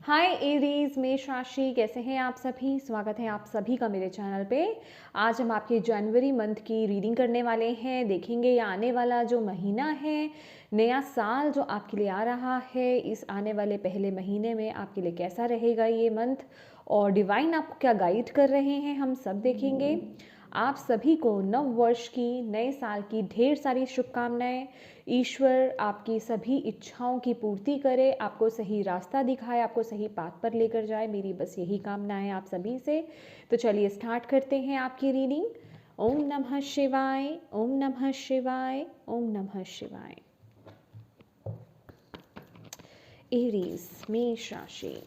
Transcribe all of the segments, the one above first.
हाय Aries मेष राशि, कैसे हैं आप सभी। स्वागत है आप सभी का मेरे चैनल पे। आज हम आपके जनवरी मंथ की रीडिंग करने वाले हैं। देखेंगे ये आने वाला जो महीना है, नया साल जो आपके लिए आ रहा है, इस आने वाले पहले महीने में आपके लिए कैसा रहेगा ये मंथ, और डिवाइन आपको क्या गाइड कर रहे हैं, हम सब देखेंगे। आप सभी को नव वर्ष की, नए साल की ढेर सारी शुभकामनाएं। ईश्वर आपकी सभी इच्छाओं की पूर्ति करे, आपको सही रास्ता दिखाए, आपको सही पाथ पर लेकर जाए, मेरी बस यही कामना है आप सभी से। तो चलिए स्टार्ट करते हैं आपकी रीडिंग। ओम नमः शिवाय, ओम नमः शिवाय, ओम नमः शिवाय। एरीज मेष राशि,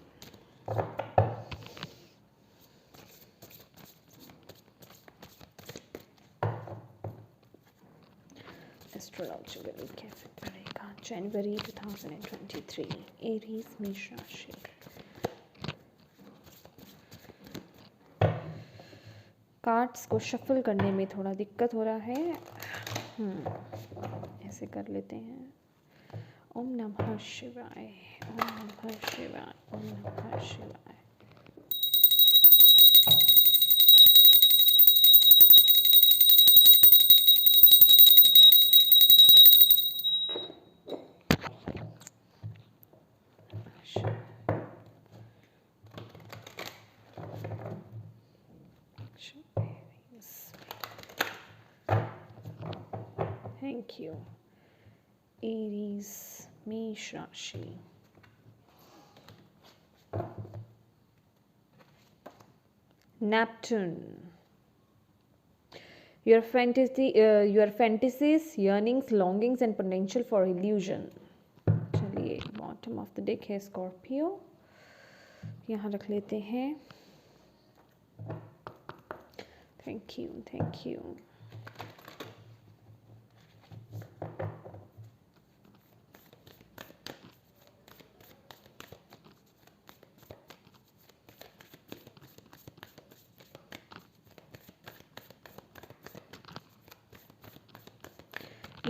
एस्ट्रोलॉजिकली कैसे पड़ेगा जनवरी 2023 एरीज मेष राशि। कार्ड्स को शफल करने में थोड़ा दिक्कत हो रहा है। ऐसे कर लेते हैं। ओम नमः शिवाय, ओम नमः शिवाय, ओम नमः शिवाय। Thank you. एरीज मेष राशि, Neptune. Your fantasies, yearnings, longings and potential for illusion. चलिए बॉटम ऑफ द डेक है स्कॉर्पियो, यहाँ रख लेते हैं। Thank you, thank you.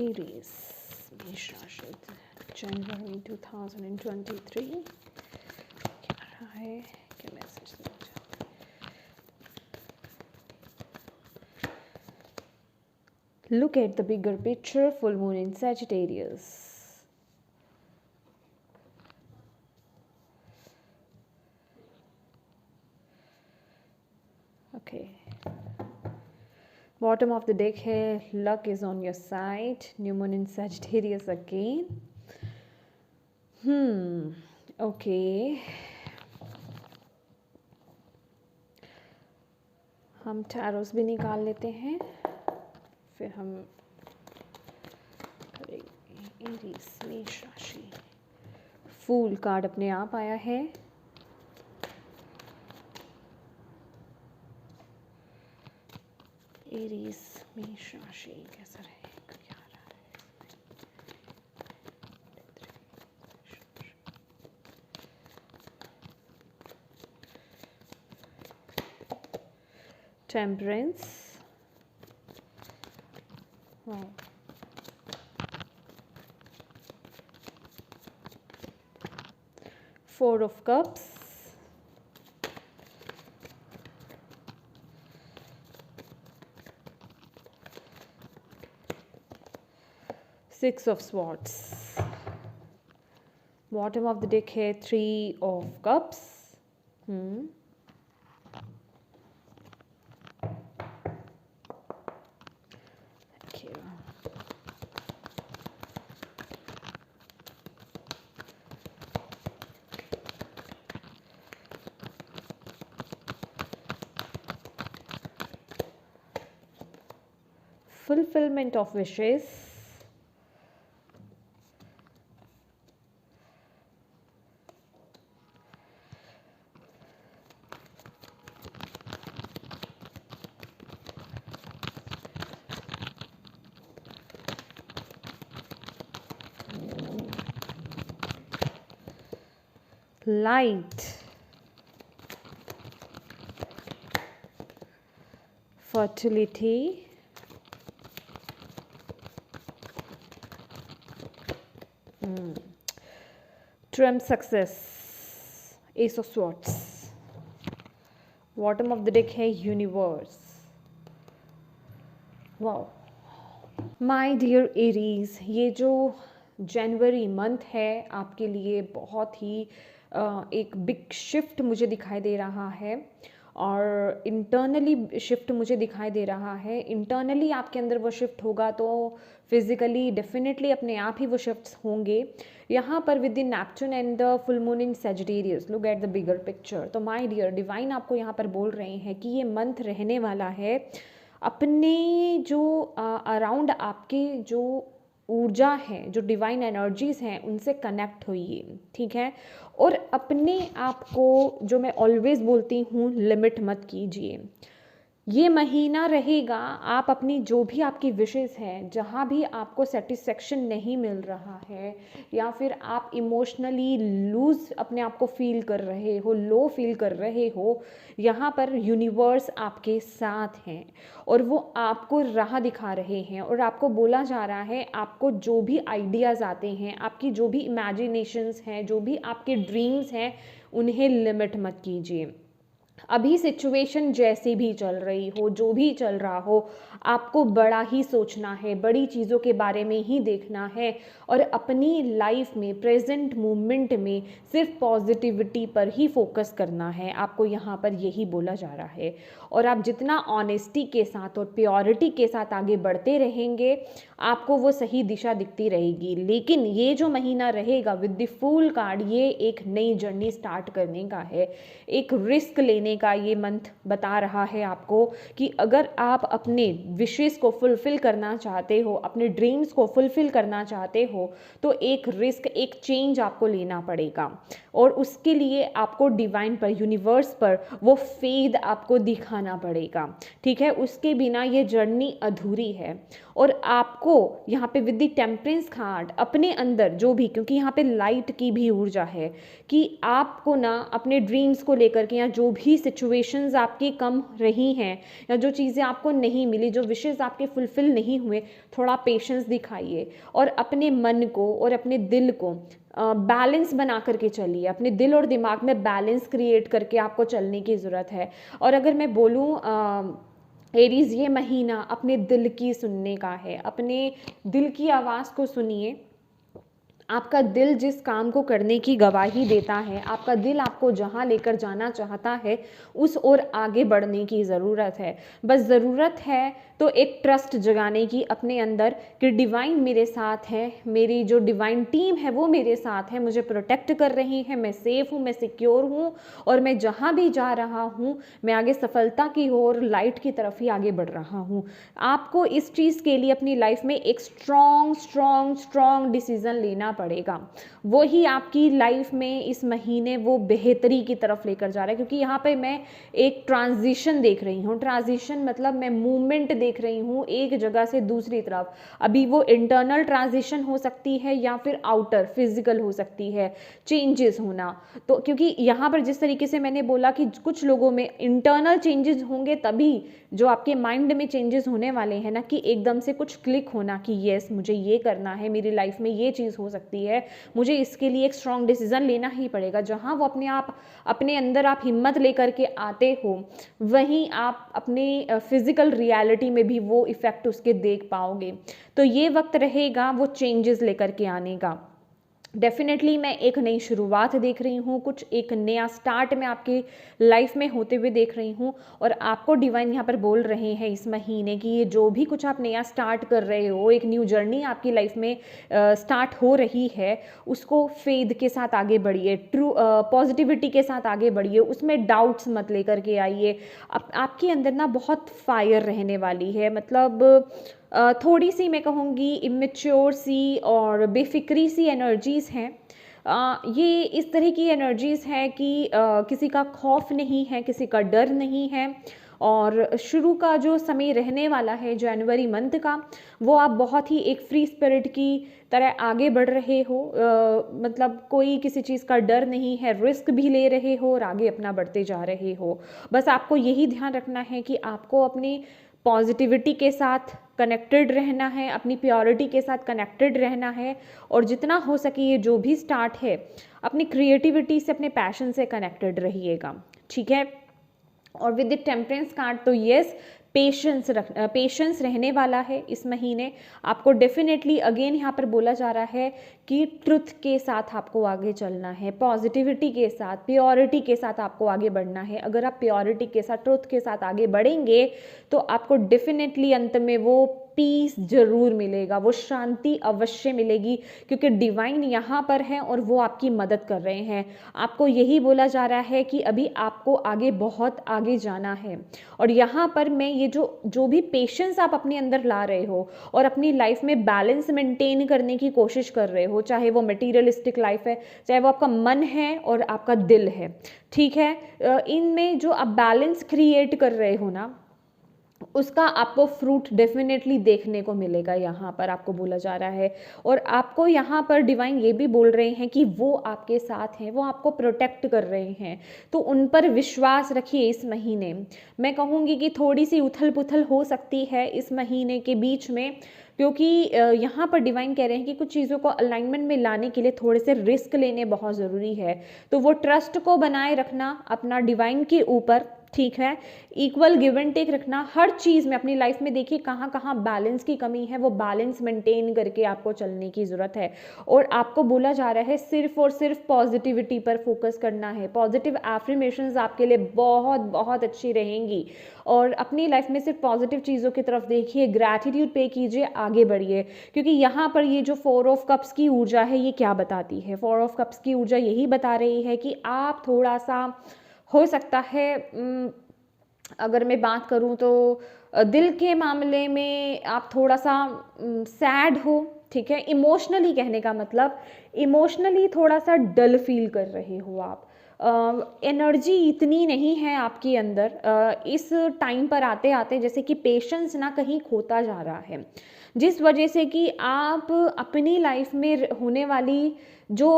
Aries मेष राशि, जनवरी 2023 क्या रहा है, क्या मैसेज देना चाहते हैं। Look at the bigger picture, full moon in Sagittarius. Okay. Bottom of the deck है, luck is on your side, new moon in Sagittarius again. Okay. हम टैरोस भी निकाल लेते हैं, फिर हम करेंगे एरीज मेष राशि। फूल कार्ड अपने आप आया है। एरीज मेष राशि कैसा रहेगा, क्या रहा है। Temperance, four of cups, six of swords. Bottom of the deck है, three of cups. Fulfillment of wishes, light, fertility, Trump success, ace of swords, bottom of the deck है universe. Wow my dear Aries, ये जो जनवरी month है आपके लिए बहुत ही एक big shift मुझे दिखाई दे रहा है, और इंटरनली शिफ्ट मुझे दिखाई दे रहा है। इंटरनली आपके अंदर वो शिफ्ट होगा तो फिजिकली डेफिनेटली अपने आप ही वो शिफ्ट्स होंगे। यहाँ पर with the Neptune and the full moon in Sagittarius, look at the bigger picture. तो माय डियर डिवाइन आपको यहाँ पर बोल रहे हैं कि ये मंथ रहने वाला है अपने जो अराउंड आपके जो ऊर्जा है, जो डिवाइन एनर्जीज़ हैं, उनसे कनेक्ट होइए, ठीक है। और अपने आप को, जो मैं ऑलवेज़ बोलती हूँ, लिमिट मत कीजिए। ये महीना रहेगा, आप अपनी जो भी आपकी विशेज़ हैं, जहाँ भी आपको सेटिस्फेक्शन नहीं मिल रहा है या फिर आप इमोशनली लूज़ अपने आप को फील कर रहे हो, लो फील कर रहे हो, यहाँ पर यूनिवर्स आपके साथ हैं और वो आपको राह दिखा रहे हैं। और आपको बोला जा रहा है, आपको जो भी आइडियाज़ आते हैं, आपकी जो भी इमेजिनेशंस हैं, जो भी आपके ड्रीम्स हैं, उन्हें लिमिट मत कीजिए। अभी सिचुएशन जैसी भी चल रही हो, जो भी चल रहा हो, आपको बड़ा ही सोचना है, बड़ी चीज़ों के बारे में ही देखना है और अपनी लाइफ में प्रेजेंट मोमेंट में सिर्फ पॉजिटिविटी पर ही फोकस करना है। आपको यहाँ पर यही बोला जा रहा है। और आप जितना ऑनेस्टी के साथ और प्योरिटी के साथ आगे बढ़ते रहेंगे, आपको वो सही दिशा दिखती रहेगी। लेकिन ये जो महीना रहेगा विद द फूल कार्ड, ये एक नई जर्नी स्टार्ट करने का है, एक रिस्क लेने का ये मंथ बता रहा है आपको कि अगर आप अपने विशेस को फुलफिल करना चाहते हो, अपने ड्रीम्स को फुलफिल करना चाहते हो, तो एक रिस्क, एक चेंज आपको लेना पड़ेगा। और उसके लिए आपको डिवाइन पर, यूनिवर्स पर वो फेथ आपको दिखाना पड़ेगा, ठीक है। उसके बिना ये जर्नी अधूरी है। और आपको यहाँ पे विद द टेम्परेंस कार्ड अपने अंदर जो भी, क्योंकि यहाँ पे लाइट की भी ऊर्जा है, कि आपको ना अपने ड्रीम्स को लेकर के, या जो भी सिचुएशंस आपकी कम रही हैं या जो चीज़ें आपको नहीं मिली, जो विशेस आपके फुलफिल नहीं हुए, थोड़ा पेशेंस दिखाइए और अपने मन को और अपने दिल को बैलेंस बना करके चलिए। अपने दिल और दिमाग में बैलेंस क्रिएट करके आपको चलने की ज़रूरत है। और अगर मैं बोलूँ एरीज़, ये महीना अपने दिल की सुनने का है, अपने दिल की आवाज़ को सुनिए। आपका दिल जिस काम को करने की गवाही देता है, आपका दिल आपको जहाँ लेकर जाना चाहता है, उस ओर आगे बढ़ने की ज़रूरत है। बस ज़रूरत है तो एक ट्रस्ट जगाने की अपने अंदर कि डिवाइन मेरे साथ है, मेरी जो डिवाइन टीम है वो मेरे साथ है, मुझे प्रोटेक्ट कर रही है, मैं सेफ़ हूँ, मैं सिक्योर हूँ और मैं जहाँ भी जा रहा हूँ, मैं आगे सफलता की ओर, लाइट की तरफ ही आगे बढ़ रहा हूँ। आपको इस चीज़ के लिए अपनी लाइफ में एक स्ट्रॉन्ग डिसीज़न लेना पड़ेगा। वो ही आपकी लाइफ में इस महीने वो बेहतरी की तरफ लेकर जा रहा है, क्योंकि यहाँ पे मैं एक ट्रांजिशन देख रही हूँ। ट्रांजिशन मतलब मैं मूवमेंट देख रही हूँ एक जगह से दूसरी तरफ। अभी वो इंटरनल ट्रांजिशन हो सकती है या फिर आउटर फिजिकल हो सकती है, चेंजेस होना। तो क्योंकि यहाँ पर जिस तरीके से मैंने बोला कि कुछ लोगों में इंटरनल चेंजेस होंगे, तभी जो आपके माइंड में चेंजेस होने वाले हैं ना, कि एकदम से कुछ क्लिक होना कि येस मुझे ये करना है, मेरी लाइफ में ये चीज़ हो सकती है, मुझे इसके लिए एक स्ट्रॉन्ग डिसीजन लेना ही पड़ेगा। जहाँ वो अपने अंदर आप हिम्मत लेकर के आते हो, वहीं आप अपने फिजिकल रियलिटी में भी वो इफ़ेक्ट उसके देख पाओगे। तो ये वक्त रहेगा वो चेंजेस लेकर के आने का। डेफिनेटली मैं एक नई शुरुआत देख रही हूँ, कुछ एक नया स्टार्ट मैं आपकी लाइफ में होते हुए देख रही हूँ। और आपको डिवाइन यहाँ पर बोल रहे हैं इस महीने की, ये जो भी कुछ आप नया स्टार्ट कर रहे हो, एक न्यू जर्नी आपकी लाइफ में स्टार्ट हो रही है, उसको फेथ के साथ आगे बढ़िए, ट्रू पॉजिटिविटी के साथ आगे बढ़िए, उसमें डाउट्स मत लेकर के आइए। आपके अंदर ना बहुत फायर रहने वाली है, मतलब थोड़ी सी मैं कहूँगी इमेच्योर सी और बेफिक्री सी एनर्जीज़ हैं। ये इस तरह की एनर्जीज़ हैं कि किसी का खौफ नहीं है, किसी का डर नहीं है। और शुरू का जो समय रहने वाला है जनवरी मंथ का, वो आप बहुत ही एक फ्री स्पिरिट की तरह आगे बढ़ रहे हो। मतलब कोई किसी चीज़ का डर नहीं है, रिस्क भी ले रहे हो और आगे अपना बढ़ते जा रहे हो। बस आपको यही ध्यान रखना है कि आपको अपने पॉजिटिविटी के साथ कनेक्टेड रहना है, अपनी प्योरिटी के साथ कनेक्टेड रहना है, और जितना हो सके ये जो भी स्टार्ट है अपनी क्रिएटिविटी से, अपने पैशन से कनेक्टेड रहिएगा, ठीक है। और विद द टेम्परेंस कार्ड तो यस, पेशेंस रहने वाला है इस महीने आपको डेफिनेटली। अगेन यहाँ पर बोला जा रहा है कि ट्रुथ के साथ आपको आगे चलना है, पॉजिटिविटी के साथ, प्योरिटी के साथ आपको आगे बढ़ना है। अगर आप प्योरिटी के साथ, ट्रुथ के साथ आगे बढ़ेंगे तो आपको डेफिनेटली अंत में वो पीस जरूर मिलेगा, वो शांति अवश्य मिलेगी, क्योंकि डिवाइन यहाँ पर है और वो आपकी मदद कर रहे हैं। आपको यही बोला जा रहा है कि अभी आपको आगे, बहुत आगे जाना है। और यहाँ पर मैं ये जो भी पेशेंस आप अपने अंदर ला रहे हो और अपनी लाइफ में बैलेंस मेंटेन करने की कोशिश कर रहे हो, चाहे वो मटेरियलिस्टिक लाइफ है, चाहे वो आपका मन है और आपका दिल है, ठीक है, इनमें जो आप बैलेंस क्रिएट कर रहे हो ना, उसका आपको फ्रूट डेफिनेटली देखने को मिलेगा, यहाँ पर आपको बोला जा रहा है। और आपको यहाँ पर डिवाइन ये भी बोल रहे हैं कि वो आपके साथ हैं, वो आपको प्रोटेक्ट कर रहे हैं, तो उन पर विश्वास रखिए। इस महीने मैं कहूँगी कि थोड़ी सी उथल पुथल हो सकती है इस महीने के बीच में, क्योंकि यहाँ पर डिवाइन कह रहे हैं कि कुछ चीज़ों को अलाइनमेंट में लाने के लिए थोड़े से रिस्क लेने बहुत ज़रूरी है। तो वो ट्रस्ट को बनाए रखना अपना डिवाइन के ऊपर, ठीक है, इक्वल गिव एंड टेक रखना हर चीज़ में अपनी लाइफ में। देखिए कहाँ कहाँ बैलेंस की कमी है, वो बैलेंस मेंटेन करके आपको चलने की ज़रूरत है। और आपको बोला जा रहा है सिर्फ और सिर्फ पॉजिटिविटी पर फोकस करना है। पॉजिटिव एफर्मेशंस आपके लिए बहुत बहुत अच्छी रहेंगी, और अपनी लाइफ में सिर्फ पॉजिटिव चीज़ों की तरफ देखिए, ग्रैटिट्यूड पे कीजिए, आगे बढ़िए। क्योंकि यहाँ पर ये जो 4 ऑफ कप्स की ऊर्जा है, ये क्या बताती है? 4 ऑफ कप्स की ऊर्जा यही बता रही है कि आप थोड़ा सा, हो सकता है अगर मैं बात करूं तो दिल के मामले में आप थोड़ा सा सैड हो, ठीक है, इमोशनली, कहने का मतलब इमोशनली थोड़ा सा डल फील कर रहे हो आप, एनर्जी इतनी नहीं है आपके अंदर इस टाइम पर आते आते, जैसे कि पेशेंस ना कहीं खोता जा रहा है, जिस वजह से कि आप अपनी लाइफ में होने वाली जो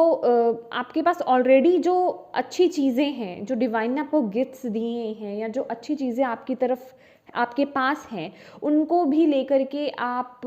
आपके पास ऑलरेडी जो अच्छी चीज़ें हैं, जो डिवाइन ने आपको गिफ्ट्स दिए हैं, या जो अच्छी चीज़ें आपकी तरफ आपके पास हैं, उनको भी लेकर के आप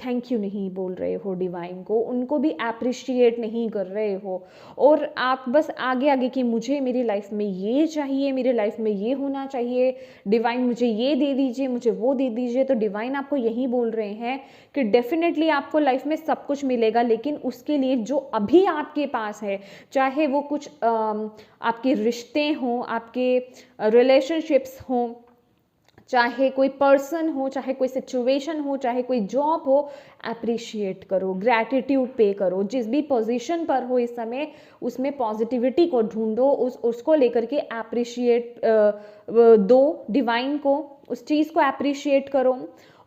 थैंक यू नहीं बोल रहे हो डिवाइन को, उनको भी अप्रिशिएट नहीं कर रहे हो, और आप बस आगे आगे कि मुझे मेरी लाइफ में ये चाहिए, मेरी लाइफ में ये होना चाहिए, डिवाइन मुझे ये दे दीजिए, मुझे वो दे दीजिए। तो डिवाइन आपको यही बोल रहे हैं कि डेफिनेटली आपको लाइफ में सब कुछ मिलेगा, लेकिन उसके लिए जो अभी आपके पास है, चाहे वो कुछ आपके रिश्ते हों, आपके रिलेशनशिप्स हों, चाहे कोई पर्सन हो, चाहे कोई सिचुएशन हो, चाहे कोई जॉब हो, अप्रिशिएट करो, ग्रैटिट्यूड पे करो। जिस भी पोजीशन पर हो इस समय, उसमें पॉजिटिविटी को ढूंढो, उसको लेकर के अप्रिशिएट दो डिवाइन को, उस चीज़ को अप्रिशिएट करो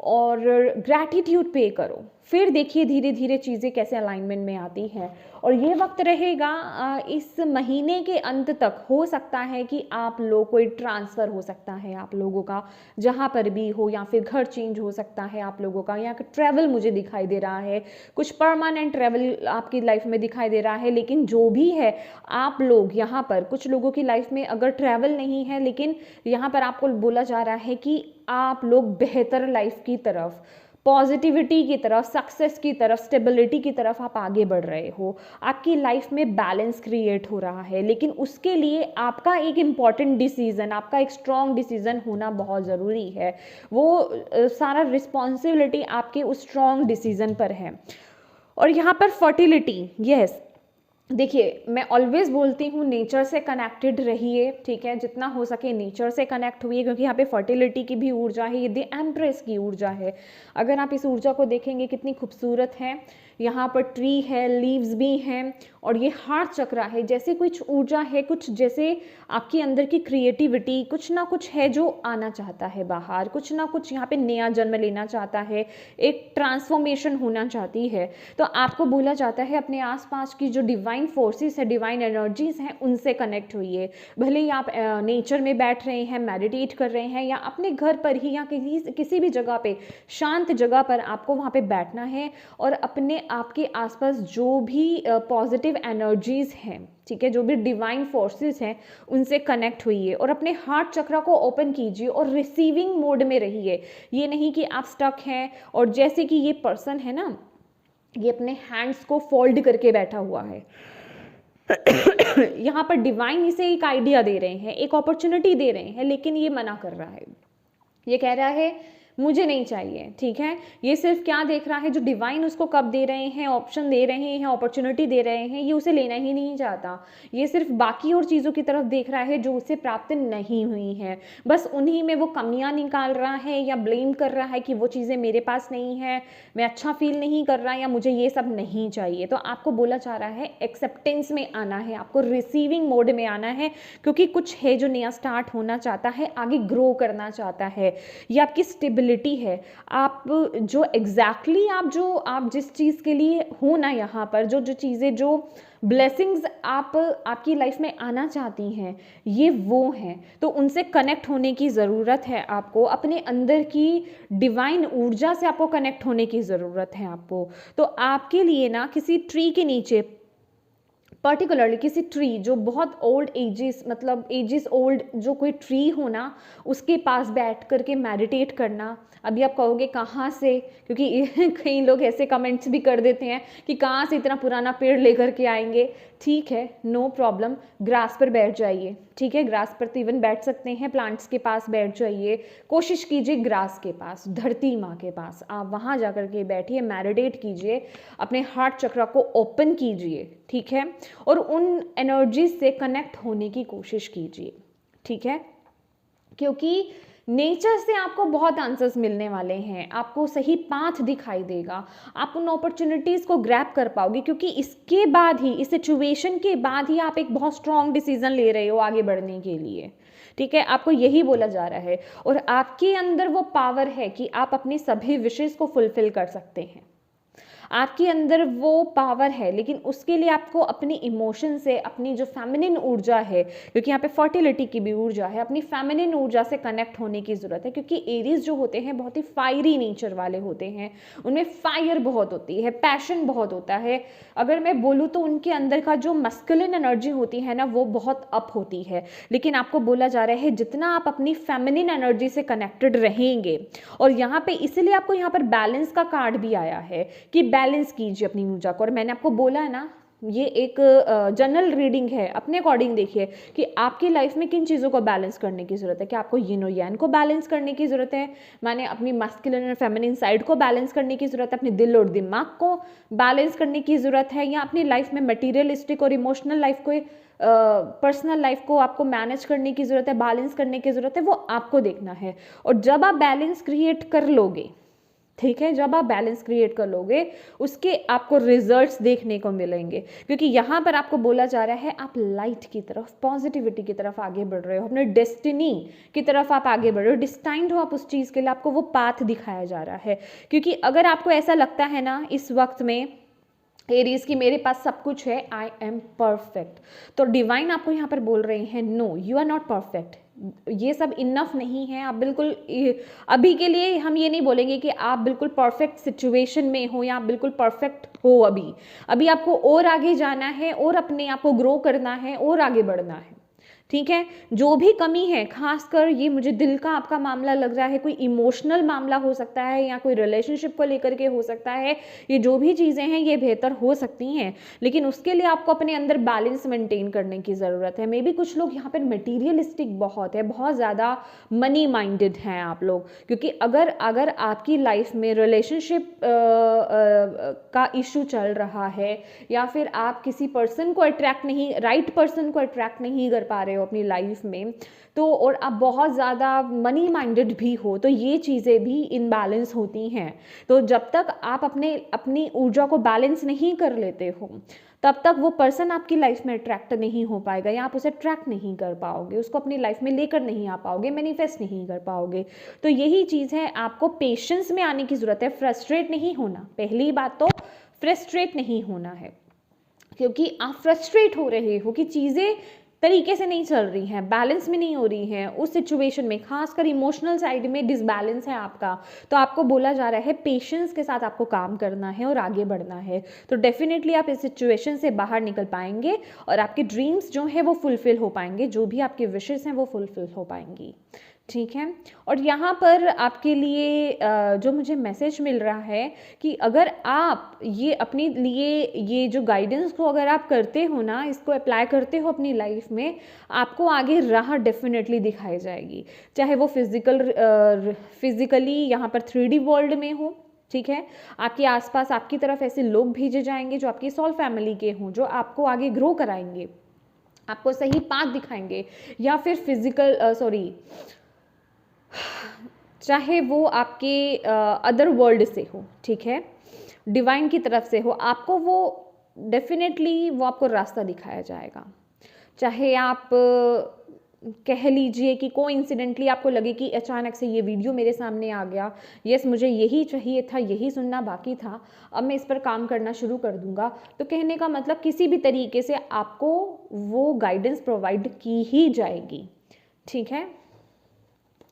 और ग्रैटिट्यूड पे करो। फिर देखिए धीरे धीरे चीज़ें कैसे अलाइनमेंट में आती हैं। और ये वक्त रहेगा इस महीने के अंत तक, हो सकता है कि आप लोग, कोई ट्रांसफ़र हो सकता है आप लोगों का जहाँ पर भी हो, या फिर घर चेंज हो सकता है आप लोगों का, या ट्रैवल मुझे दिखाई दे रहा है, कुछ परमानेंट ट्रैवल आपकी लाइफ में दिखाई दे रहा है। लेकिन जो भी है, आप लोग यहाँ पर, कुछ लोगों की लाइफ में अगर ट्रैवल नहीं है, लेकिन यहाँ पर आपको बोला जा रहा है कि आप लोग बेहतर लाइफ की तरफ, पॉजिटिविटी की तरफ, सक्सेस की तरफ, स्टेबिलिटी की तरफ आप आगे बढ़ रहे हो। आपकी लाइफ में बैलेंस क्रिएट हो रहा है, लेकिन उसके लिए आपका एक इम्पॉर्टेंट डिसीजन, आपका एक स्ट्रॉन्ग डिसीजन होना बहुत ज़रूरी है। वो सारा रिस्पॉन्सिबिलिटी आपके उस स्ट्रॉन्ग डिसीजन पर है। और यहाँ पर फर्टिलिटी, यस, देखिए मैं ऑलवेज बोलती हूँ नेचर से कनेक्टेड रहिए, ठीक है, जितना हो सके नेचर से कनेक्ट हुई, क्योंकि यहाँ पे फर्टिलिटी की भी ऊर्जा है, ये द एम्प्रेस की ऊर्जा है। अगर आप इस ऊर्जा को देखेंगे कितनी खूबसूरत है, यहाँ पर ट्री है, लीव्स भी हैं, और ये हार्ट चक्र है, जैसे कुछ ऊर्जा है, कुछ जैसे आपके अंदर की क्रिएटिविटी, कुछ ना कुछ है जो आना चाहता है बाहर, कुछ ना कुछ यहाँ पे नया जन्म लेना चाहता है, एक ट्रांसफॉर्मेशन होना चाहती है। तो आपको बोला जाता है अपने आसपास की जो डिवाइन फोर्सेस है, डिवाइन एनर्जीज हैं, उनसे कनेक्ट हुइए। भले ही आप नेचर में बैठ रहे हैं, मेडिटेट कर रहे हैं, या अपने घर पर ही, या किसी भी जगह पे, शांत जगह पर आपको वहाँ पे बैठना है और अपने आपके आसपास जो भी पॉजिटिव एनर्जीज हैं, ठीक है, जो भी डिवाइन फोर्सेस हैं, उनसे कनेक्ट होइए और अपने हार्ट चक्र को ओपन कीजिए और रिसीविंग मोड में रहिए। ये नहीं कि आप स्टक हैं और जैसे कि ये पर्सन है ना, ये अपने हैंड्स को फोल्ड करके बैठा हुआ है। यहाँ पर डिवाइन इसे एक आइडिया दे रहे हैं, एक अपॉर्चुनिटी दे रहे हैं, लेकिन ये मना कर रहा है। ये कह रहा है मुझे नहीं चाहिए, ठीक है। ये सिर्फ क्या देख रहा है, जो डिवाइन उसको कब दे रहे हैं, ऑप्शन दे रहे हैं, अपॉर्चुनिटी दे रहे हैं, ये उसे लेना ही नहीं चाहता। ये सिर्फ बाकी और चीज़ों की तरफ देख रहा है जो उसे प्राप्त नहीं हुई हैं, बस उन्हीं में वो कमियां निकाल रहा है या ब्लेम कर रहा है कि वो चीज़ें मेरे पास नहीं है, मैं अच्छा फील नहीं कर रहा या मुझे ये सब नहीं चाहिए। तो आपको बोला जा रहा है एक्सेप्टेंस में आना है, आपको रिसीविंग मोड में आना है, क्योंकि कुछ है जो नया स्टार्ट होना चाहता है, आगे ग्रो करना चाहता है। ये आपकी स्टेबिलिटी है। आप जो एग्जैक्टली आप जिस चीज़ के लिए हो ना, यहाँ पर जो चीज़ें, जो ब्लेसिंग्स आपकी लाइफ में आना चाहती हैं, ये वो हैं। तो उनसे कनेक्ट होने की ज़रूरत है आपको, अपने अंदर की डिवाइन ऊर्जा से आपको कनेक्ट होने की ज़रूरत है आपको। तो आपके लिए ना किसी ट्री के नीचे, पर्टिकुलरली किसी ट्री जो बहुत ओल्ड एजेस, मतलब एजेस ओल्ड जो कोई ट्री हो ना, उसके पास बैठ करके मेडिटेट करना। अभी आप कहोगे कहाँ से, क्योंकि कई लोग ऐसे कमेंट्स भी कर देते हैं कि कहाँ से इतना पुराना पेड़ लेकर के आएंगे। ठीक है, नो प्रॉब्लम, ग्रास पर बैठ जाइए, ठीक है, ग्रास पर तो इवन बैठ सकते हैं, प्लांट्स के पास बैठ जाइए, कोशिश कीजिए ग्रास के पास, धरती माँ के पास, आप वहाँ जा कर के बैठिए, मेडिटेट कीजिए, अपने हार्ट चक्र को ओपन कीजिए, ठीक है, और उन एनर्जीज से कनेक्ट होने की कोशिश कीजिए, ठीक है, क्योंकि नेचर से आपको बहुत आंसर्स मिलने वाले हैं, आपको सही पाथ दिखाई देगा, आप उन अपॉर्चुनिटीज़ को ग्रैब कर पाओगे, क्योंकि इसके बाद ही, इस सिचुएशन के बाद ही आप एक बहुत स्ट्रॉन्ग डिसीजन ले रहे हो आगे बढ़ने के लिए, ठीक है, आपको यही बोला जा रहा है। और आपके अंदर वो पावर है कि आप अपनी सभी विशेष को फुलफिल कर सकते हैं, आपके अंदर वो पावर है, लेकिन उसके लिए आपको अपनी इमोशन से, अपनी जो फेमिनिन ऊर्जा है, क्योंकि यहाँ पे फर्टिलिटी की भी ऊर्जा है, अपनी फेमिनिन ऊर्जा से कनेक्ट होने की ज़रूरत है, क्योंकि एरीज जो होते हैं बहुत ही फायरी नेचर वाले होते हैं, उनमें फायर बहुत होती है, पैशन बहुत होता है। अगर मैं बोलूँ तो उनके अंदर का जो मस्कुलिन एनर्जी होती है ना, वो बहुत अप होती है, लेकिन आपको बोला जा रहा है जितना आप अपनी फेमिनिन एनर्जी से कनेक्टेड रहेंगे, और यहाँ पे इसलिए आपको यहाँ पर बैलेंस का कार्ड भी आया है कि बैलेंस कीजिए अपनी ऊर्जा को। और मैंने आपको बोला है ना, ये एक जनरल रीडिंग है, अपने अकॉर्डिंग देखिए कि आपकी लाइफ में किन चीज़ों को बैलेंस करने की ज़रूरत है। कि आपको यिन और यांग को बैलेंस करने की ज़रूरत है, माने अपनी मस्कुलिन और फेमिनिन साइड को बैलेंस करने की ज़रूरत है, अपने दिल और दिमाग को बैलेंस करने की ज़रूरत है, या अपनी लाइफ में मटीरियलिस्टिक और इमोशनल लाइफ को, पर्सनल लाइफ को आपको मैनेज करने की ज़रूरत है, बैलेंस करने की ज़रूरत है, वो आपको देखना है। और जब आप बैलेंस क्रिएट कर लोगे, ठीक है, जब आप बैलेंस क्रिएट कर लोगे, उसके आपको रिजल्ट्स देखने को मिलेंगे, क्योंकि यहाँ पर आपको बोला जा रहा है आप लाइट की तरफ, पॉजिटिविटी की तरफ आगे बढ़ रहे हो, अपने डेस्टिनी की तरफ आप आगे बढ़ रहे हो, डिस्टाइंड हो आप उस चीज़ के लिए, आपको वो पाथ दिखाया जा रहा है। क्योंकि अगर आपको ऐसा लगता है ना इस वक्त में एरीज की मेरे पास सब कुछ है, आई एम परफेक्ट, तो डिवाइन आपको यहाँ पर बोल रहे हैं no, you are not perfect, ये सब इनफ नहीं है। आप बिल्कुल, अभी के लिए हम ये नहीं बोलेंगे कि आप बिल्कुल परफेक्ट सिचुएशन में हो या आप बिल्कुल परफेक्ट हो। अभी आपको और आगे जाना है, और अपने आप को ग्रो करना है, और आगे बढ़ना है, ठीक है। जो भी कमी है, खासकर ये मुझे दिल का आपका मामला लग रहा है, कोई इमोशनल मामला हो सकता है, या कोई रिलेशनशिप को लेकर के हो सकता है, ये जो भी चीज़ें हैं ये बेहतर हो सकती हैं, लेकिन उसके लिए आपको अपने अंदर बैलेंस मेंटेन करने की ज़रूरत है। मे बी कुछ लोग यहाँ पर मटीरियलिस्टिक बहुत है, बहुत ज़्यादा मनी माइंडेड हैं आप लोग, क्योंकि अगर आपकी लाइफ में रिलेशनशिप का इशू चल रहा है, या फिर आप किसी पर्सन को अट्रैक्ट नहीं, राइट पर्सन को अट्रैक्ट नहीं कर पा रहे हो अपनी लाइफ में, तो और आप बहुत ज़्यादा मनी माइंडेड भी हो, तो ये चीज़ें भी इनबैलेंस होती हैं। तो जब तक आप अपनी ऊर्जा को बैलेंस नहीं कर लेते हो, तब तक वो पर्सन आपकी लाइफ में अट्रैक्ट नहीं हो पाएगा, या आप उसे ट्रैक नहीं कर पाओगे, उसको अपनी लाइफ में लेकर नहीं आ पाओगे, मैनिफेस्ट नहीं कर पाओगे। तो यही चीज़ है, आपको पेशेंस में आने की ज़रूरत है, फ्रस्ट्रेट नहीं होना। पहली बात तो फ्रस्ट्रेट नहीं होना है, क्योंकि आप फ्रस्ट्रेट हो रहे हो कि चीज़ें तरीके से नहीं चल रही हैं, बैलेंस में नहीं हो रही हैं, उस सिचुएशन में खासकर इमोशनल साइड में डिसबैलेंस है आपका, तो आपको बोला जा रहा है पेशेंस के साथ आपको काम करना है और आगे बढ़ना है। तो डेफिनेटली आप इस सिचुएशन से बाहर निकल पाएंगे और आपके ड्रीम्स जो है वो फुलफिल हो पाएंगे, जो भी आपके विशेस हैं वो फुलफिल हो पाएंगी। ठीक है। और यहाँ पर आपके लिए जो मुझे मैसेज मिल रहा है कि अगर आप ये अपने लिए ये जो गाइडेंस को अगर आप करते हो ना, इसको अप्लाई करते हो अपनी लाइफ में, आपको आगे राह डेफिनेटली दिखाई जाएगी, चाहे वो फिजिकली यहाँ पर 3D वर्ल्ड में हो। ठीक है। आपके आसपास आपकी तरफ ऐसे लोग भेजे जाएंगे जो आपकी सोल फैमिली के हों, जो आपको आगे ग्रो कराएंगे, आपको सही पाथ दिखाएंगे, या फिर चाहे वो आपके अदर वर्ल्ड से हो। ठीक है। डिवाइन की तरफ से हो, आपको वो डेफिनेटली वो आपको रास्ता दिखाया जाएगा। चाहे आप कह लीजिए कि कोइंसिडेंटली आपको लगे कि अचानक से ये वीडियो मेरे सामने आ गया, यस मुझे यही चाहिए था, यही सुनना बाकी था, अब मैं इस पर काम करना शुरू कर दूंगा, तो कहने का मतलब किसी भी तरीके से आपको वो गाइडेंस प्रोवाइड की ही जाएगी। ठीक है।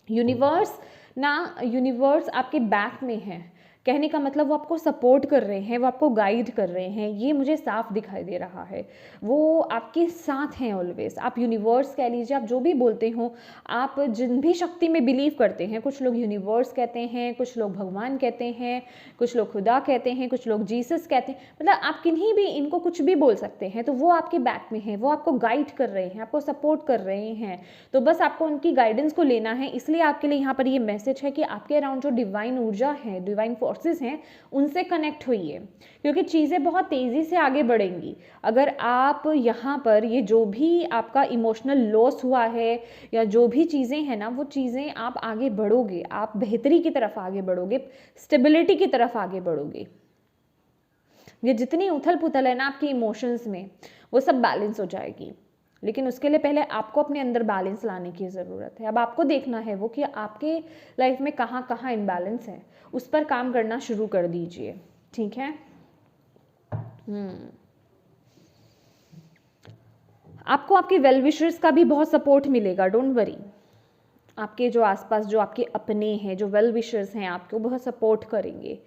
यूनिवर्स आपके बैक में है, कहने का मतलब वो आपको सपोर्ट कर रहे हैं, वो आपको गाइड कर रहे हैं, ये मुझे साफ दिखाई दे रहा है। वो आपके साथ हैं ऑलवेज। आप यूनिवर्स कह लीजिए, आप जो भी बोलते हो, आप जिन भी शक्ति में बिलीव करते हैं, कुछ लोग यूनिवर्स कहते हैं, कुछ लोग भगवान कहते हैं, कुछ लोग खुदा कहते हैं, कुछ लोग जीसस कहते हैं, मतलब आप किन्हीं भी इनको कुछ भी बोल सकते हैं, तो वो आपके बैक में है, वो आपको गाइड कर रहे हैं, आपको सपोर्ट कर रहे हैं। तो बस आपको उनकी गाइडेंस को लेना है। इसलिए आपके लिए यहाँ पर ये मैसेज है कि आपके अराउंड जो डिवाइन ऊर्जा है, डिवाइन फोर्सेस हैं, उनसे कनेक्ट होइए, क्योंकि चीज़ें बहुत तेज़ी से आगे बढ़ेंगी। अगर आप यहाँ पर ये जो भी आपका इमोशनल लॉस हुआ है या जो भी चीज़ें हैं ना, वो चीज़ें आप आगे बढ़ोगे, आप बेहतरी की तरफ आगे बढ़ोगे, स्टेबिलिटी की तरफ आगे बढ़ोगे। ये जितनी उथल पुथल है ना आपके इमोशंस में, वो सब बैलेंस हो जाएगी। लेकिन उसके लिए पहले आपको अपने अंदर बैलेंस लाने की ज़रूरत है। अब आपको देखना है वो कि आपके लाइफ में कहाँ कहाँ इनबैलेंस है, उस पर काम करना शुरू कर दीजिए। ठीक है। आपको आपके वेल विशर्स का भी बहुत सपोर्ट मिलेगा, डोंट वरी। आपके जो आसपास जो आपके अपने हैं, जो वेल विशर्स हैं, आपको बहुत सपोर्ट करेंगे।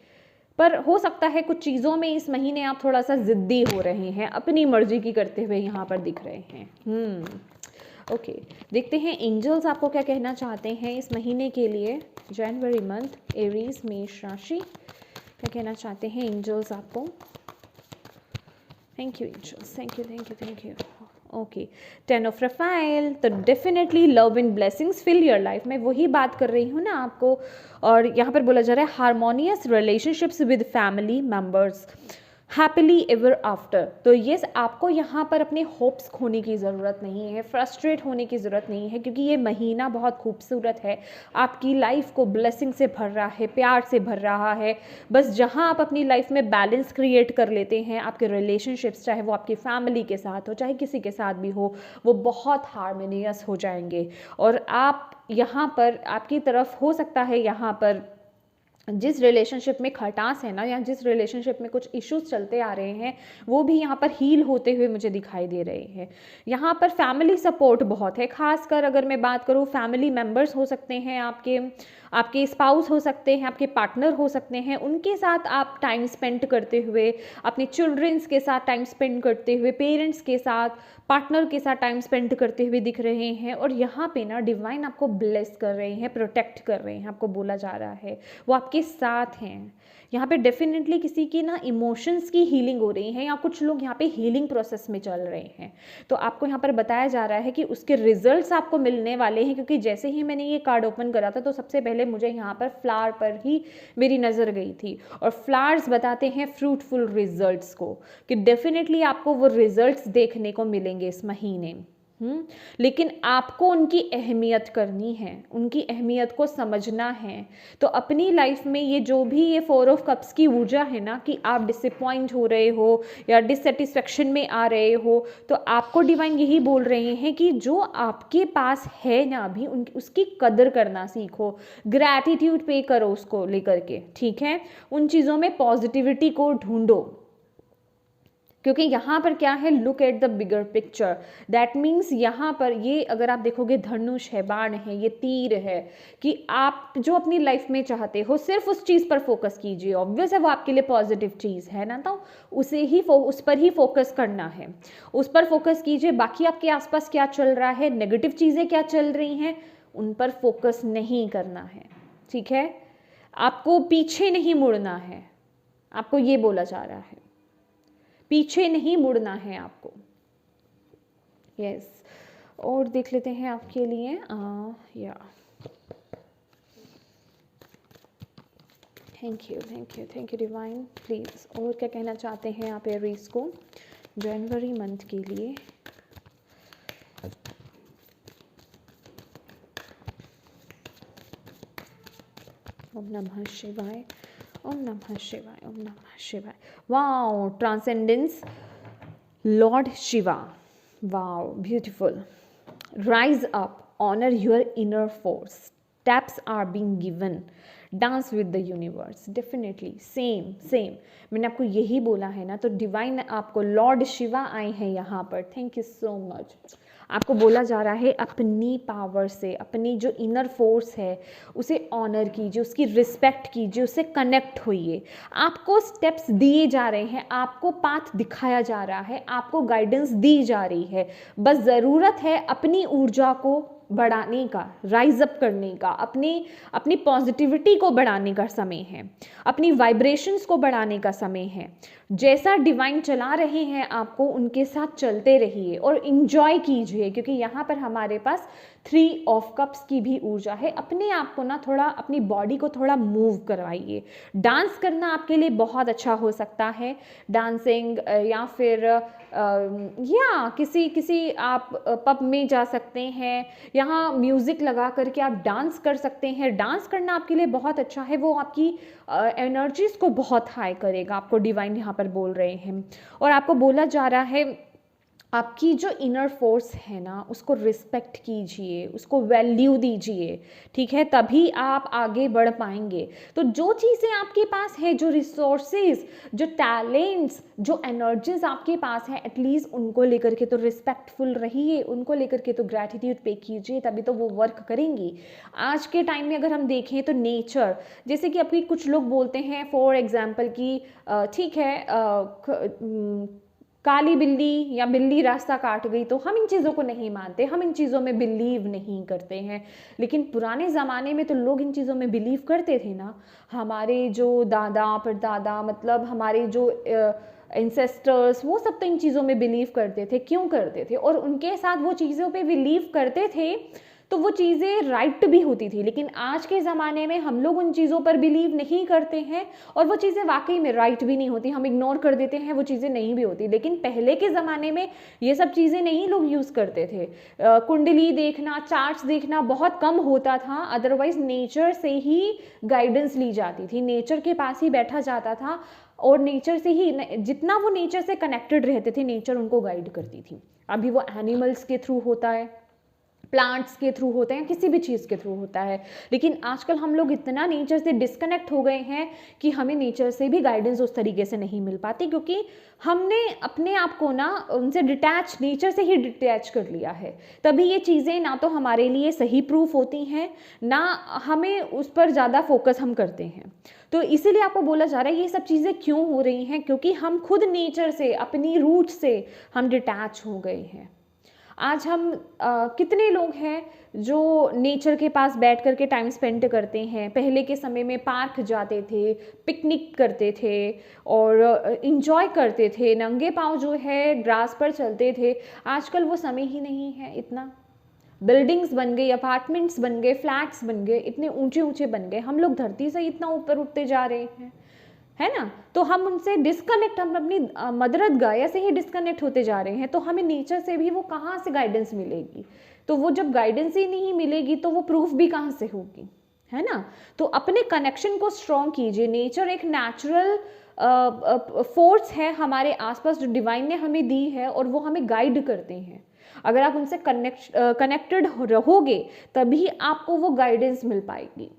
पर हो सकता है कुछ चीज़ों में इस महीने आप थोड़ा सा ज़िद्दी हो रहे हैं, अपनी मर्जी की करते हुए यहाँ पर दिख रहे हैं। ओके, देखते हैं एंजल्स आपको क्या कहना चाहते हैं इस महीने के लिए, जनवरी मंथ, एरीज मेष राशि, क्या कहना चाहते हैं एंजल्स आपको। Thank you angels, thank you thank you thank you. Okay, 10 of Raphael, तो definitely love and blessings fill your life. मैं वही बात कर रही हूँ ना आपको। और यहाँ पर बोला जा रहा है harmonious relationships with family members, happily ever after. तो ये आपको यहाँ पर अपने होप्स खोने की ज़रूरत नहीं है, फ्रस्ट्रेट होने की ज़रूरत नहीं है, क्योंकि ये महीना बहुत खूबसूरत है, आपकी लाइफ को ब्लेसिंग से भर रहा है, प्यार से भर रहा है। बस जहाँ आप अपनी लाइफ में बैलेंस क्रिएट कर लेते हैं, आपके रिलेशनशिप्स, चाहे वो आपकी फैमिली के साथ हो, चाहे किसी के साथ भी हो, वो बहुत हार्मोनियस हो जाएंगे। और आप यहाँ पर, आपकी तरफ हो सकता है यहाँ पर जिस रिलेशनशिप में खटास है ना, या जिस रिलेशनशिप में कुछ इश्यूज चलते आ रहे हैं, वो भी यहाँ पर हील होते हुए मुझे दिखाई दे रहे हैं। यहाँ पर फैमिली सपोर्ट बहुत है, खासकर अगर मैं बात करूँ, फैमिली मेम्बर्स हो सकते हैं आपके स्पाउस हो सकते हैं, आपके पार्टनर हो सकते हैं, उनके साथ आप टाइम स्पेंड करते हुए, अपने चिल्ड्रंस के साथ टाइम स्पेंड करते हुए, पेरेंट्स के साथ, पार्टनर के साथ टाइम स्पेंड करते हुए दिख रहे हैं। और यहाँ पे ना डिवाइन आपको ब्लेस कर रहे हैं, प्रोटेक्ट कर रहे हैं, आपको बोला जा रहा है वो आपके साथ हैं। यहाँ पे डेफिनेटली किसी की ना इमोशंस की हीलिंग हो रही है, या कुछ लोग यहाँ पे हीलिंग प्रोसेस में चल रहे हैं, तो आपको यहाँ पर बताया जा रहा है कि उसके रिजल्ट्स आपको मिलने वाले हैं। क्योंकि जैसे ही मैंने ये कार्ड ओपन करा था, तो सबसे पहले मुझे यहाँ पर फ्लावर पर ही मेरी नज़र गई थी, और फ्लावर्स बताते हैं फ्रूटफुल रिजल्ट्स को, कि डेफिनेटली आपको वो रिजल्ट्स देखने को मिलेंगे इस महीने। लेकिन आपको उनकी अहमियत करनी है, उनकी अहमियत को समझना है। तो अपनी लाइफ में ये जो भी ये 4 ऑफ कप्स की ऊर्जा है ना, कि आप डिसअपॉइंट हो रहे हो या डिससेटिस्फेक्शन में आ रहे हो, तो आपको डिवाइन यही बोल रहे हैं कि जो आपके पास है ना अभी, उसकी कदर करना सीखो, ग्रैटिट्यूड पे करो उसको लेकर के। ठीक है, उन चीज़ों में पॉजिटिविटी को ढूंढो, क्योंकि यहाँ पर क्या है, look at the bigger picture, that means यहाँ पर ये अगर आप देखोगे धनुष है, बाण है, ये तीर है, कि आप जो अपनी लाइफ में चाहते हो सिर्फ उस चीज़ पर फोकस कीजिए। ऑब्वियस है वो आपके लिए पॉजिटिव चीज़ है ना, तो उस पर ही फोकस करना है, उस पर फोकस कीजिए। बाकी आपके आसपास क्या चल रहा है, नेगेटिव चीज़ें क्या चल रही हैं, उन पर फोकस नहीं करना है, ठीक है। आपको पीछे नहीं मुड़ना है, आपको ये बोला जा रहा है, पीछे नहीं मुड़ना है आपको। यस, और देख लेते हैं आपके लिए या थैंक यू डिवाइन। प्लीज़ और क्या कहना चाहते हैं आप एरीज को जनवरी मंथ के लिए? ओम नमः शिवाय, ओम नमः शिवाय, ओम नमः शिवाय। Wow, transcendence, Lord Shiva, wow, beautiful. Rise up, honour your inner force, steps are being given, dance with the universe. Definitely same मैंने आपको यही बोला है ना, तो डिवाइन आपको लॉर्ड शिवा आए हैं यहाँ पर। Thank you so much. आपको बोला जा रहा है अपनी पावर से, अपनी जो इनर फोर्स है उसे ऑनर कीजिए, उसकी रिस्पेक्ट कीजिए, उससे कनेक्ट होइए। आपको स्टेप्स दिए जा रहे हैं, आपको पाथ दिखाया जा रहा है, आपको गाइडेंस दी जा रही है। बस ज़रूरत है अपनी ऊर्जा को बढ़ाने का, राइज अप करने का, अपनी पॉजिटिविटी को बढ़ाने का समय है, अपनी वाइब्रेशंस को बढ़ाने का समय है। जैसा डिवाइन चला रहे हैं आपको उनके साथ चलते रहिए और इंजॉय कीजिए, क्योंकि यहाँ पर हमारे पास 3 ऑफ कप्स की भी ऊर्जा है। अपने आप को ना थोड़ा, अपनी बॉडी को थोड़ा मूव करवाइए। डांस करना आपके लिए बहुत अच्छा हो सकता है, डांसिंग, या फिर या किसी आप पब में जा सकते हैं, यहाँ म्यूज़िक लगा करके आप डांस कर सकते हैं। डांस करना आपके लिए बहुत अच्छा है, वो आपकी एनर्जीज़ को बहुत हाई करेगा, आपको डिवाइन यहाँ पर बोल रहे हैं। और आपको बोला जा रहा है आपकी जो इनर फोर्स है ना उसको रिस्पेक्ट कीजिए, उसको वैल्यू दीजिए, ठीक है, तभी आप आगे बढ़ पाएंगे। तो जो चीज़ें आपके पास है, जो रिसोर्सेज, जो टैलेंट्स, जो एनर्जीज आपके पास है, एटलीस्ट उनको लेकर के तो रिस्पेक्टफुल रहिए, उनको लेकर के तो ग्रैटिट्यूड पे कीजिए, तभी तो वो वर्क करेंगी। आज के टाइम में अगर हम देखें तो नेचर, जैसे कि अभी कुछ लोग बोलते हैं फॉर एग्जाम्पल कि ठीक है काली बिल्ली या बिल्ली रास्ता काट गई, तो हम इन चीज़ों को नहीं मानते, हम इन चीज़ों में बिलीव नहीं करते हैं। लेकिन पुराने ज़माने में तो लोग इन चीज़ों में बिलीव करते थे ना। हमारे जो दादा परदादा, मतलब हमारे जो एंसेस्टर्स, वो सब तो इन चीज़ों में बिलीव करते थे। क्यों करते थे? और उनके साथ वो चीज़ों पे बिलीव करते थे तो वो चीज़ें राइट भी होती थी। लेकिन आज के ज़माने में हम लोग उन चीज़ों पर बिलीव नहीं करते हैं और वो चीज़ें वाकई में राइट भी नहीं होती, हम इग्नोर कर देते हैं, वो चीज़ें नहीं भी होती। लेकिन पहले के ज़माने में ये सब चीज़ें नहीं लोग यूज़ करते थे। कुंडली देखना, चार्ट्स देखना बहुत कम होता था, अदरवाइज नेचर से ही गाइडेंस ली जाती थी, नेचर के पास ही बैठा जाता था और नेचर से ही, जितना वो नेचर से कनेक्टेड रहते थे, नेचर उनको गाइड करती थी। अभी वो एनिमल्स के थ्रू होता है, प्लांट्स के थ्रू होते हैं, किसी भी चीज़ के थ्रू होता है। लेकिन आजकल हम लोग इतना नेचर से डिस्कनेक्ट हो गए हैं कि हमें नेचर से भी गाइडेंस उस तरीके से नहीं मिल पाती, क्योंकि हमने अपने आप को ना उनसे डिटैच, नेचर से ही डिटैच कर लिया है। तभी ये चीज़ें ना तो हमारे लिए सही प्रूफ होती हैं, ना हमें उस पर ज़्यादा फोकस हम करते हैं। तो इसीलिए आपको बोला जा रहा है ये सब चीज़ें क्यों हो रही हैं, क्योंकि हम खुद नेचर से, अपनी रूट से हम डिटैच हो गए हैं। आज हम कितने लोग हैं जो नेचर के पास बैठ कर के टाइम स्पेंड करते हैं। पहले के समय में पार्क जाते थे, पिकनिक करते थे और इंजॉय करते थे, नंगे पाँव जो है ग्रास पर चलते थे। आजकल वो समय ही नहीं है इतना। बिल्डिंग्स बन गई, अपार्टमेंट्स बन गए, फ्लैट्स बन गए, इतने ऊंचे ऊंचे बन गए, हम लोग धरती से इतना ऊपर उठते जा रहे हैं, है ना। तो हम उनसे डिस्कनेक्ट, हम अपनी मदर अर्थ गाया से ही डिस्कनेक्ट होते जा रहे हैं। तो हमें नेचर से भी वो कहाँ से गाइडेंस मिलेगी? तो वो जब गाइडेंस ही नहीं मिलेगी तो वो प्रूफ भी कहाँ से होगी, है ना। तो अपने कनेक्शन को स्ट्रॉन्ग कीजिए। नेचर एक नेचुरल फोर्स है हमारे आसपास जो डिवाइन ने हमें दी है और वो हमें गाइड करते हैं। अगर आप उनसे कनेक्टेड रहोगे तभी आपको वो गाइडेंस मिल पाएगी।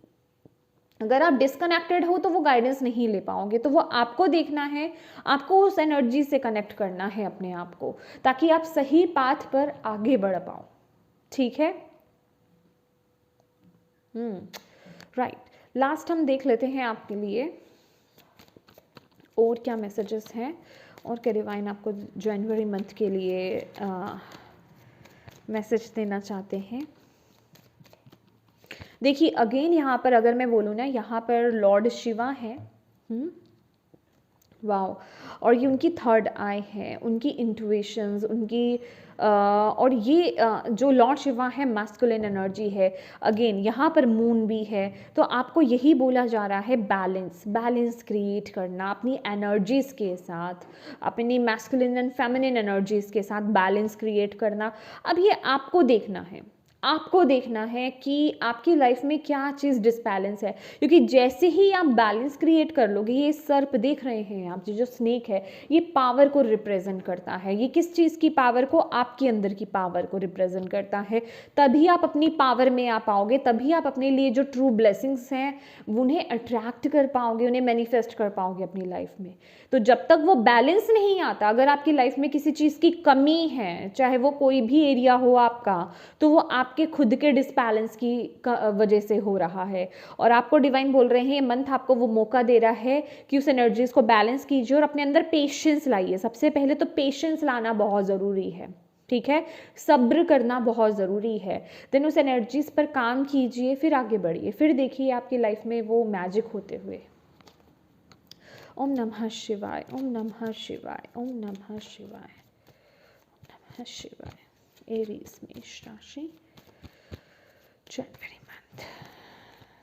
अगर आप डिस्कनेक्टेड हो तो वो गाइडेंस नहीं ले पाओगे, तो वो आपको देखना है, आपको उस एनर्जी से कनेक्ट करना है अपने आप को, ताकि आप सही पाथ पर आगे बढ़ पाओ। ठीक है, राइट। लास्ट हम देख लेते हैं आपके लिए और क्या मैसेजेस हैं और क्या डिवाइन आपको जनवरी मंथ के लिए मैसेज देना चाहते हैं। देखिए अगेन यहाँ पर अगर मैं बोलूँ ना, यहाँ पर लॉर्ड शिवा है, वाओ, और ये उनकी थर्ड आई है, उनकी इंट्यूशंस, उनकी और ये जो लॉर्ड शिवा है मैस्कुलिन एनर्जी है। अगेन यहाँ पर मून भी है, तो आपको यही बोला जा रहा है बैलेंस क्रिएट करना अपनी एनर्जीज़ के साथ, अपनी मैस्कुलिन एंड फेमिनिन एनर्जीज़ के साथ बैलेंस क्रिएट करना। अब ये आपको देखना है कि आपकी लाइफ में क्या चीज़ डिसबैलेंस है, क्योंकि जैसे ही आप बैलेंस क्रिएट कर लोगे, ये सर्प देख रहे हैं आप, जो स्नेक है, ये पावर को रिप्रेजेंट करता है। ये किस चीज़ की पावर को? आपके अंदर की पावर को रिप्रेजेंट करता है। तभी आप अपनी पावर में आ पाओगे, तभी आप अपने लिए जो ट्रू ब्लेसिंग्स हैं उन्हें अट्रैक्ट कर पाओगे, उन्हें मैनिफेस्ट कर पाओगे अपनी लाइफ में। तो जब तक वो बैलेंस नहीं आता, अगर आपकी लाइफ में किसी चीज़ की कमी है, चाहे वो कोई भी एरिया हो आपका, तो वो आपके खुद के डिसबैलेंस की वजह से हो रहा है। और आपको डिवाइन बोल रहे हैं ये मंथ आपको वो मौका दे रहा है कि उस एनर्जीज को बैलेंस कीजिए और अपने अंदर पेशेंस लाइए। सबसे पहले तो पेशेंस लाना बहुत ज़रूरी है, ठीक है, सब्र करना बहुत ज़रूरी है। देन उस एनर्जीज पर काम कीजिए, फिर आगे बढ़िए, फिर देखिए आपकी लाइफ में वो मैजिक होते हुए। ओम नमः शिवाय, ओम नमः शिवाय, ओम नमः शिवाय, ओम नमः शिवाय। एरीज मेष राशि, January month.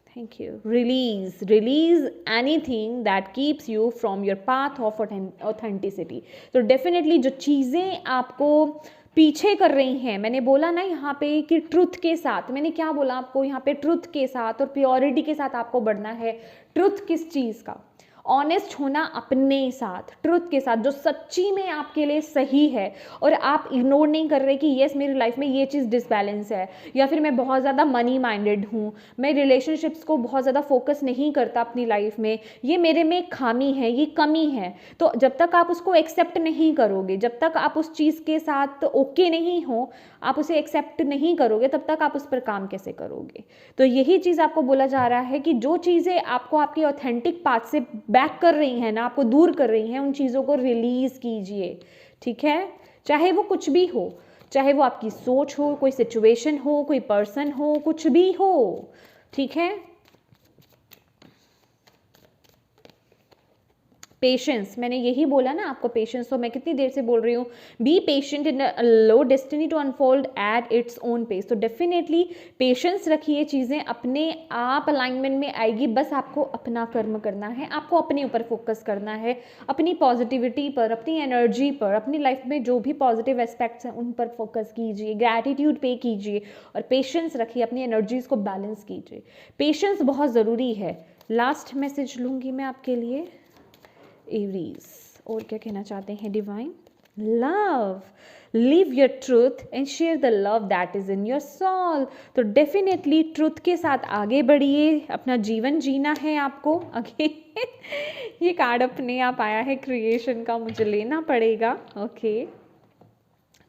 Thank you. Release anything that keeps you from your path of authenticity. तो डेफिनेटली जो चीज़ें आपको पीछे कर रही हैं, मैंने बोला ना यहाँ पे कि ट्रुथ के साथ, मैंने क्या बोला आपको यहाँ पे, ट्रुथ के साथ और प्योरिटी के साथ आपको बढ़ना है। ट्रुथ किस चीज़ का? ऑनेस्ट होना अपने साथ, ट्रुथ के साथ, जो सच्ची में आपके लिए सही है, और आप इग्नोर नहीं कर रहे कि यस मेरी लाइफ में ये चीज़ डिसबैलेंस है, या फिर मैं बहुत ज़्यादा मनी माइंडेड हूँ, मैं रिलेशनशिप्स को बहुत ज़्यादा फोकस नहीं करता अपनी लाइफ में, ये मेरे में खामी है, ये कमी है। तो जब तक आप उसको एक्सेप्ट नहीं करोगे, जब तक आप उस चीज़ के साथ ओके नहीं हो, आप उसे एक्सेप्ट नहीं करोगे, तब तक आप उस पर काम कैसे करोगे? तो यही चीज़ आपको बोला जा रहा है कि जो चीज़ें आपको आपके ऑथेंटिक पाथ से बैक कर रही हैं ना, आपको दूर कर रही हैं, उन चीज़ों को रिलीज़ कीजिए, ठीक है, चाहे वो कुछ भी हो, चाहे वो आपकी सोच हो, कोई सिचुएशन हो, कोई पर्सन हो, कुछ भी हो, ठीक है। पेशेंस, मैंने यही बोला ना आपको, पेशेंस, तो मैं कितनी देर से बोल रही हूँ, be patient and allow destiny to unfold at its own pace. तो डेफिनेटली पेशेंस रखिए, चीज़ें अपने आप अलाइनमेंट में आएगी, बस आपको अपना कर्म करना है, आपको अपने ऊपर फोकस करना है, अपनी पॉजिटिविटी पर, अपनी एनर्जी पर, अपनी लाइफ में जो भी पॉजिटिव एस्पेक्ट्स हैं उन पर फोकस कीजिए, ग्रैटिट्यूड पे कीजिए और पेशेंस रखिए, अपनी एनर्जीज को बैलेंस कीजिए। पेशेंस बहुत ज़रूरी है। लास्ट मैसेज लूँगी मैं आपके लिए, एरीज, और क्या कहना चाहते हैं divine? Love, live your truth and share the love that is in your soul. तो डेफिनेटली ट्रूथ के साथ आगे बढ़िए, अपना जीवन जीना है आपको। ओके ये कार्ड अपने आप आया है क्रिएशन का, मुझे लेना पड़ेगा। ओके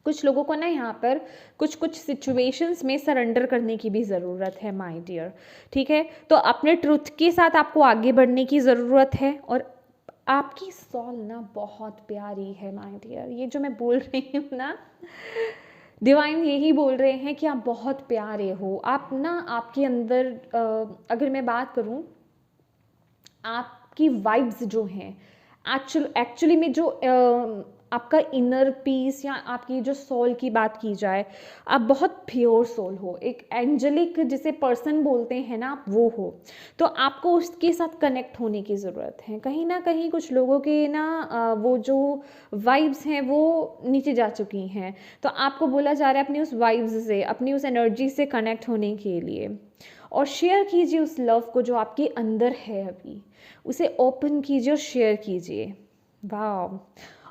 कुछ लोगों को ना यहाँ पर कुछ सिचुएशंस में सरेंडर करने की भी ज़रूरत है माय डियर, ठीक है। तो अपने ट्रूथ के साथ आपको आगे बढ़ने की ज़रूरत है, और आपकी सोल ना बहुत प्यारी है माय डियर। ये जो मैं बोल रही हूँ ना, डिवाइन यही बोल रहे हैं कि आप बहुत प्यारे हो। आप ना, आपके अंदर अगर मैं बात करूँ, आपकी वाइब्स जो हैं, एक्चुअली में जो आपका इनर पीस या आपकी जो सोल की बात की जाए, आप बहुत प्योर सोल हो, एक एंजेलिक जिसे पर्सन बोलते हैं ना, आप वो हो। तो आपको उसके साथ कनेक्ट होने की ज़रूरत है। कहीं ना कहीं कुछ लोगों के ना वो जो वाइब्स हैं वो नीचे जा चुकी हैं, तो आपको बोला जा रहा है अपनी उस वाइब्स से, अपनी उस एनर्जी से कनेक्ट होने के लिए, और शेयर कीजिए उस लव को जो आपके अंदर है अभी, उसे ओपन कीजिए और शेयर कीजिए। वाह,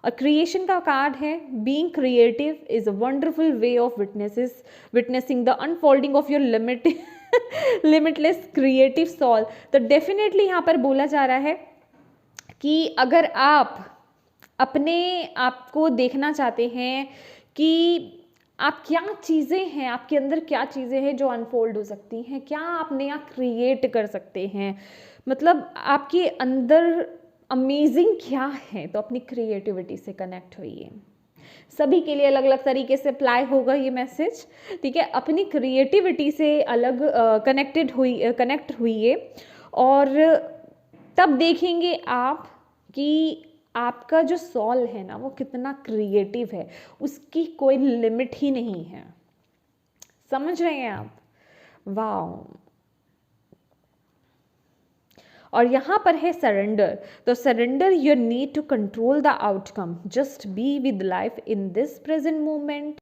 और क्रिएशन का कार्ड है, being creative is a wonderful way of witnessing the unfolding of your limitless creative soul. तो डेफिनेटली यहाँ पर बोला जा रहा है कि अगर आप अपने आप को देखना चाहते हैं कि आप क्या चीज़ें हैं, आपके अंदर क्या चीज़ें हैं जो अनफोल्ड हो सकती हैं, क्या आप नया क्रिएट कर सकते हैं, मतलब आपके अंदर अमेजिंग क्या है, तो अपनी क्रिएटिविटी से कनेक्ट होइए। सभी के लिए अलग अलग तरीके से अप्लाई होगा ये मैसेज, ठीक है। अपनी क्रिएटिविटी से अलग कनेक्ट हुइए और तब देखेंगे आप कि आपका जो सॉल है ना वो कितना क्रिएटिव है, उसकी कोई लिमिट ही नहीं है। समझ रहे हैं आप? वाह। और यहाँ पर है सरेंडर। तो surrender your need to control the outcome, just be with life in this present moment.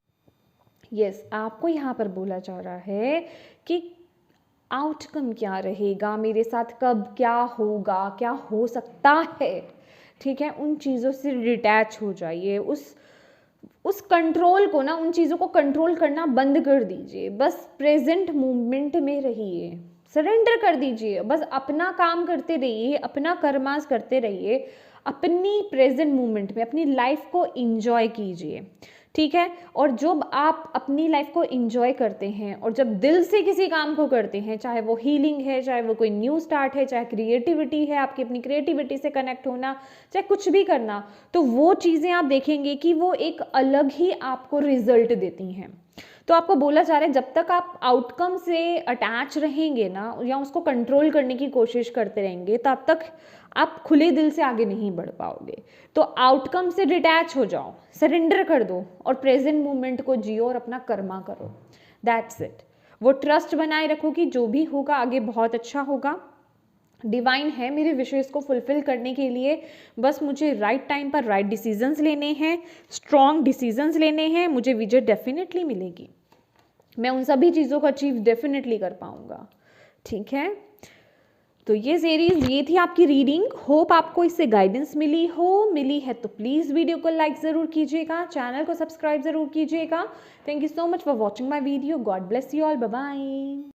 Yes, आपको यहाँ पर बोला जा रहा है कि आउटकम क्या रहेगा मेरे साथ, कब क्या होगा, क्या हो सकता है, ठीक है। उन चीज़ों से डिटैच हो जाइए, उस कंट्रोल को ना, उन चीज़ों को कंट्रोल करना बंद कर दीजिए, बस प्रेजेंट मोमेंट में रहिए, सरेंडर कर दीजिए, बस अपना काम करते रहिए, अपना कर्मास करते रहिए, अपनी प्रेजेंट मोमेंट में अपनी लाइफ को एंजॉय कीजिए, ठीक है। और जब आप अपनी लाइफ को एंजॉय करते हैं और जब दिल से किसी काम को करते हैं, चाहे वो हीलिंग है, चाहे वो कोई न्यू स्टार्ट है, चाहे क्रिएटिविटी है, आपकी अपनी क्रिएटिविटी से कनेक्ट होना, चाहे कुछ भी करना, तो वो चीज़ें आप देखेंगे कि वो एक अलग ही आपको रिजल्ट देती हैं। तो आपको बोला जा रहा है जब तक आप आउटकम से अटैच रहेंगे ना, या उसको कंट्रोल करने की कोशिश करते रहेंगे, तब तक आप खुले दिल से आगे नहीं बढ़ पाओगे। तो आउटकम से डिटैच हो जाओ, सरेंडर कर दो और प्रेजेंट मोमेंट को जियो और अपना कर्मा करो, दैट्स इट। वो ट्रस्ट बनाए रखो कि जो भी होगा आगे बहुत अच्छा होगा, डिवाइन है मेरे विशेष को फुलफिल करने के लिए, बस मुझे राइट टाइम पर राइट डिसीजंस लेने हैं, स्ट्रॉन्ग डिसीजंस लेने हैं, मुझे विजय डेफिनेटली मिलेगी, मैं उन सभी चीज़ों को अचीव डेफिनेटली कर पाऊंगा, ठीक है। तो ये सीरीज, ये थी आपकी रीडिंग। होप आपको इससे गाइडेंस मिली है तो प्लीज़ वीडियो को लाइक ज़रूर कीजिएगा, चैनल को सब्सक्राइब ज़रूर कीजिएगा। Thank you so much for watching my video. God bless you all, bye bye.